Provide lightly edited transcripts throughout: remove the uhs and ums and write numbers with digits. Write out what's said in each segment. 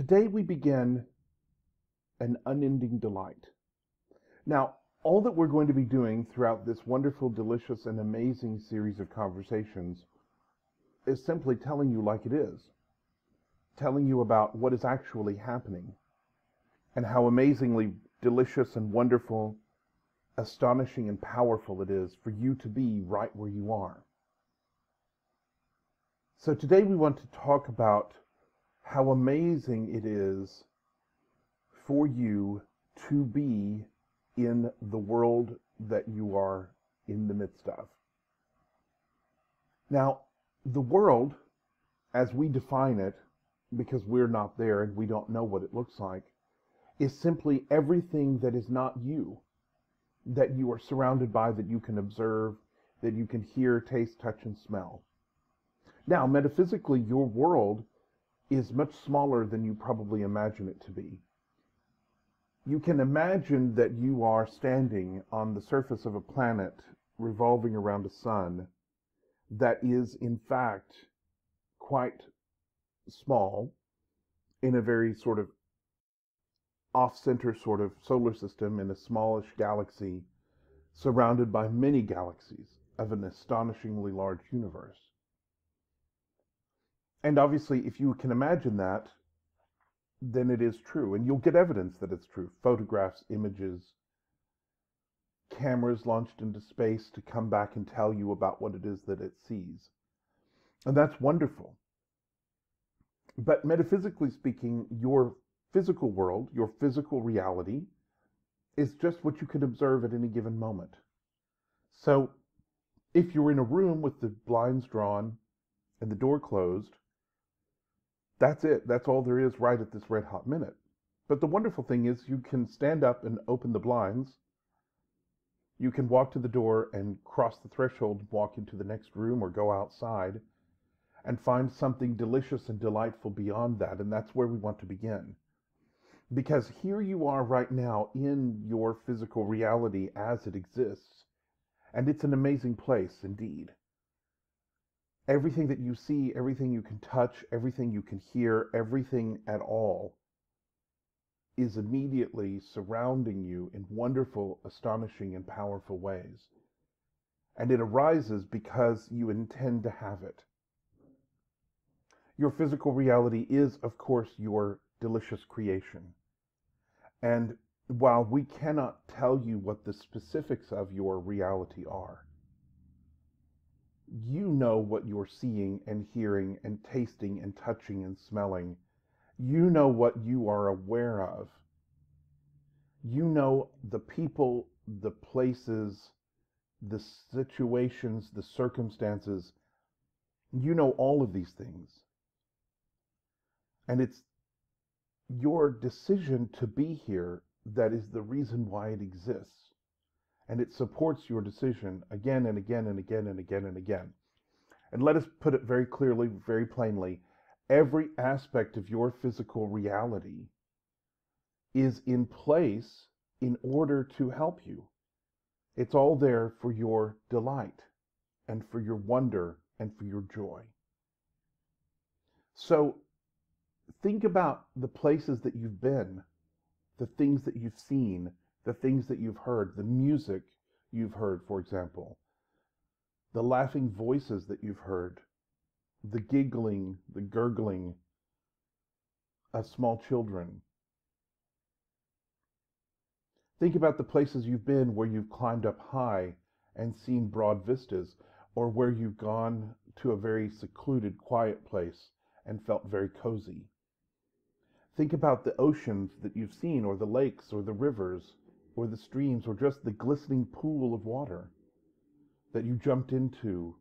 Today we begin an unending delight. Now, all that we're going to be doing throughout this wonderful, delicious, and amazing series of conversations is simply telling you like it is, telling you about what is actually happening, and how amazingly delicious and wonderful, astonishing and powerful it is for you to be right where you are. So today we want to talk about how amazing it is for you to be in the world that you are in the midst of. Now, the world, as we define it, because we're not there and we don't know what it looks like, is simply everything that is not you, that you are surrounded by, that you can observe, that you can hear, taste, touch, and smell. Now, metaphysically, your world is much smaller than you probably imagine it to be. You can imagine that you are standing on the surface of a planet revolving around a sun that is, in fact, quite small in a very sort of off-center sort of solar system in a smallish galaxy surrounded by many galaxies of an astonishingly large universe. And obviously, if you can imagine that, then it is true. And you'll get evidence that it's true. Photographs, images, cameras launched into space to come back and tell you about what it is that it sees. And that's wonderful. But metaphysically speaking, your physical world, your physical reality, is just what you can observe at any given moment. So if you're in a room with the blinds drawn and the door closed, that's it. That's all there is right at this red hot minute. But the wonderful thing is you can stand up and open the blinds. You can walk to the door and cross the threshold and walk into the next room or go outside and find something delicious and delightful beyond that. And that's where we want to begin. Because here you are right now in your physical reality as it exists. And it's an amazing place indeed. Everything that you see, everything you can touch, everything you can hear, everything at all is immediately surrounding you in wonderful, astonishing, and powerful ways. And it arises because you intend to have it. Your physical reality is, of course, your delicious creation. And while we cannot tell you what the specifics of your reality are, you know what you're seeing and hearing and tasting and touching and smelling. You know what you are aware of. You know the people, the places, the situations, the circumstances. You know all of these things. And it's your decision to be here that is the reason why it exists. And it supports your decision again and again and again and again and again. And let us put it very clearly, very plainly. Every aspect of your physical reality is in place in order to help you. It's all there for your delight and for your wonder and for your joy. So think about the places that you've been, the things that you've seen, the things that you've heard, the music you've heard, for example, the laughing voices that you've heard, the giggling, the gurgling of small children. Think about the places you've been where you've climbed up high and seen broad vistas, or where you've gone to a very secluded, quiet place and felt very cozy. Think about the oceans that you've seen, or the lakes, or the rivers, or the streams, or just the glistening pool of water that you jumped into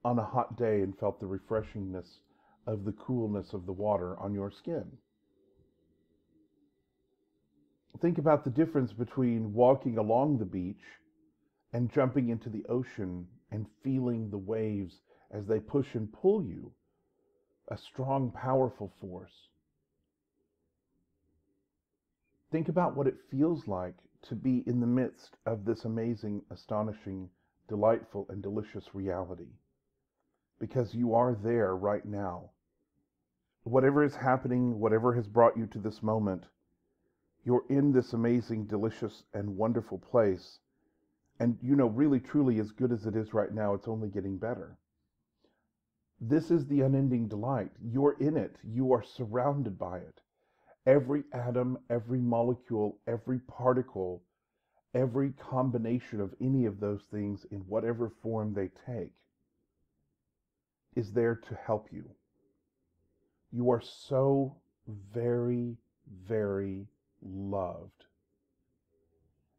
on a hot day and felt the refreshingness of the coolness of the water on your skin. Think about the difference between walking along the beach and jumping into the ocean and feeling the waves as they push and pull you, a strong, powerful force. Think about what it feels like to be in the midst of this amazing, astonishing, delightful, and delicious reality. Because you are there right now. whatever is happening, whatever has brought you to this moment, you're in this amazing, delicious, and wonderful place. And, really, truly, as good as it is right now, it's only getting better. This is the unending delight. You're in it. You are surrounded by it. Every atom, every molecule, every particle, every combination of any of those things in whatever form they take is there to help you. You are so very, very loved.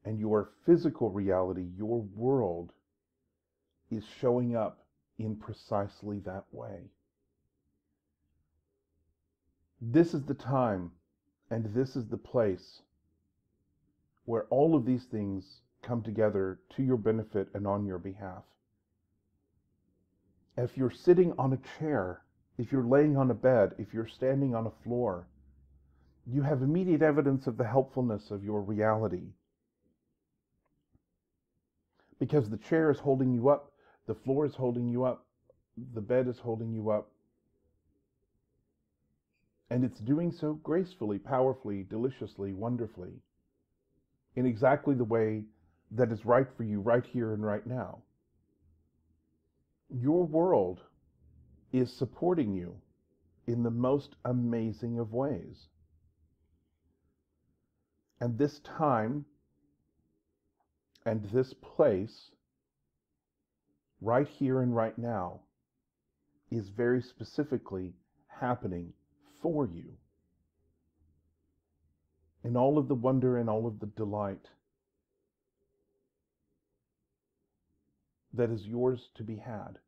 And your physical reality, your world, is showing up in precisely that way. This is the time and this is the place where all of these things come together to your benefit and on your behalf. If you're sitting on a chair, if you're laying on a bed, if you're standing on a floor, you have immediate evidence of the helpfulness of your reality. Because the chair is holding you up, the floor is holding you up, the bed is holding you up. And it's doing so gracefully, powerfully, deliciously, wonderfully, in exactly the way that is right for you right here and right now. Your world is supporting you in the most amazing of ways. And this time and this place, right here and right now, is very specifically happening for you. In all of the wonder and all of the delight that is yours to be had.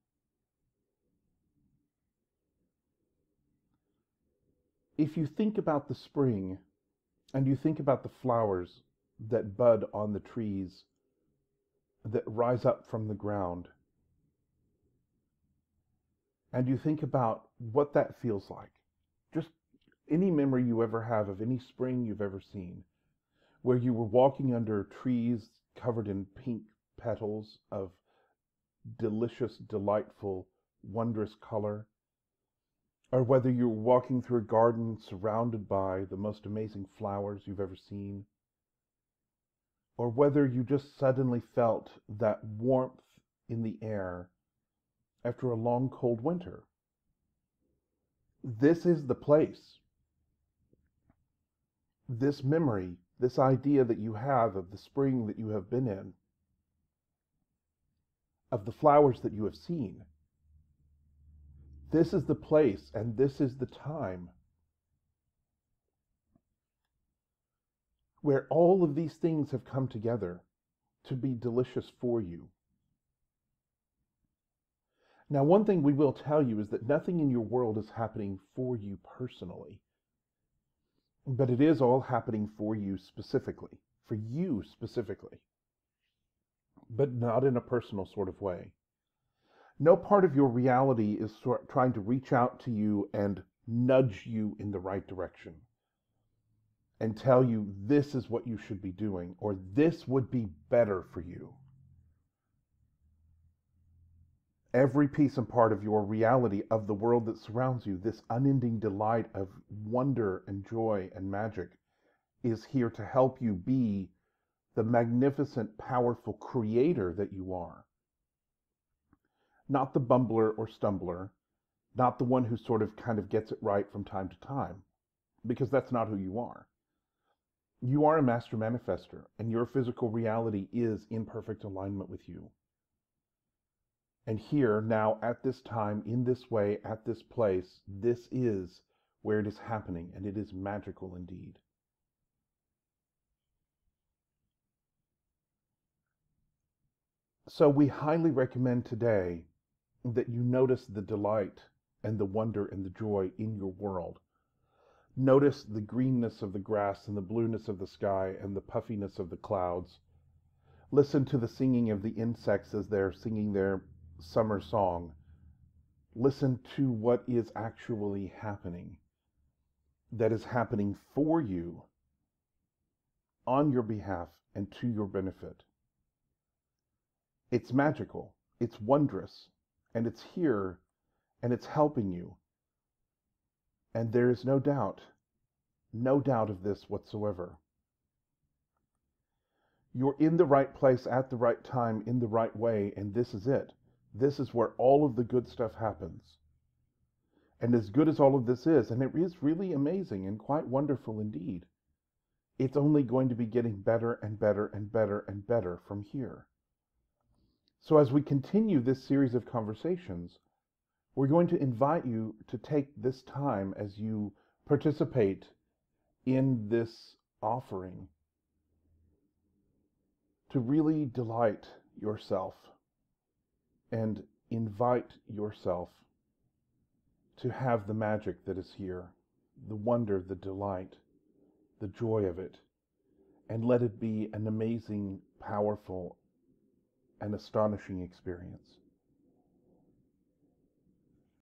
If you think about the spring and you think about the flowers that bud on the trees that rise up from the ground, and you think about what that feels like, just any memory you ever have of any spring you've ever seen, where you were walking under trees covered in pink petals of delicious, delightful, wondrous color, or whether you're walking through a garden surrounded by the most amazing flowers you've ever seen, or whether you just suddenly felt that warmth in the air after a long, cold winter. This is the place. This memory, this idea that you have of the spring that you have been in, of the flowers that you have seen. This is the place and this is the time where all of these things have come together to be delicious for you. Now, one thing we will tell you is that nothing in your world is happening for you personally, but it is all happening for you specifically, but not in a personal sort of way. No part of your reality is trying to reach out to you and nudge you in the right direction and tell you this is what you should be doing or this would be better for you. Every piece and part of your reality of the world that surrounds you, this unending delight of wonder and joy and magic, is here to help you be the magnificent, powerful creator that you are. Not the bumbler or stumbler, not the one who sort of kind of gets it right from time to time, because that's not who you are. You are a master manifester, and your physical reality is in perfect alignment with you. And here, now, at this time, in this way, at this place, this is where it is happening, and it is magical indeed. So we highly recommend today that you notice the delight and the wonder and the joy in your world. Notice the greenness of the grass and the blueness of the sky and the puffiness of the clouds. Listen to the singing of the insects as they're singing their summer song. Listen to what is actually happening, that is happening for you, on your behalf, and to your benefit. It's magical, it's wondrous, and it's here, and it's helping you. And there is no doubt of this whatsoever. You're in the right place at the right time in the right way, and this is it. This is where all of the good stuff happens. And as good as all of this is, and it is really amazing and quite wonderful indeed, it's only going to be getting better and better and better and better from here. So as we continue this series of conversations, we're going to invite you to take this time as you participate in this offering to really delight yourself and invite yourself to have the magic that is here, the wonder, the delight, the joy of it, and let it be an amazing, powerful, and astonishing experience.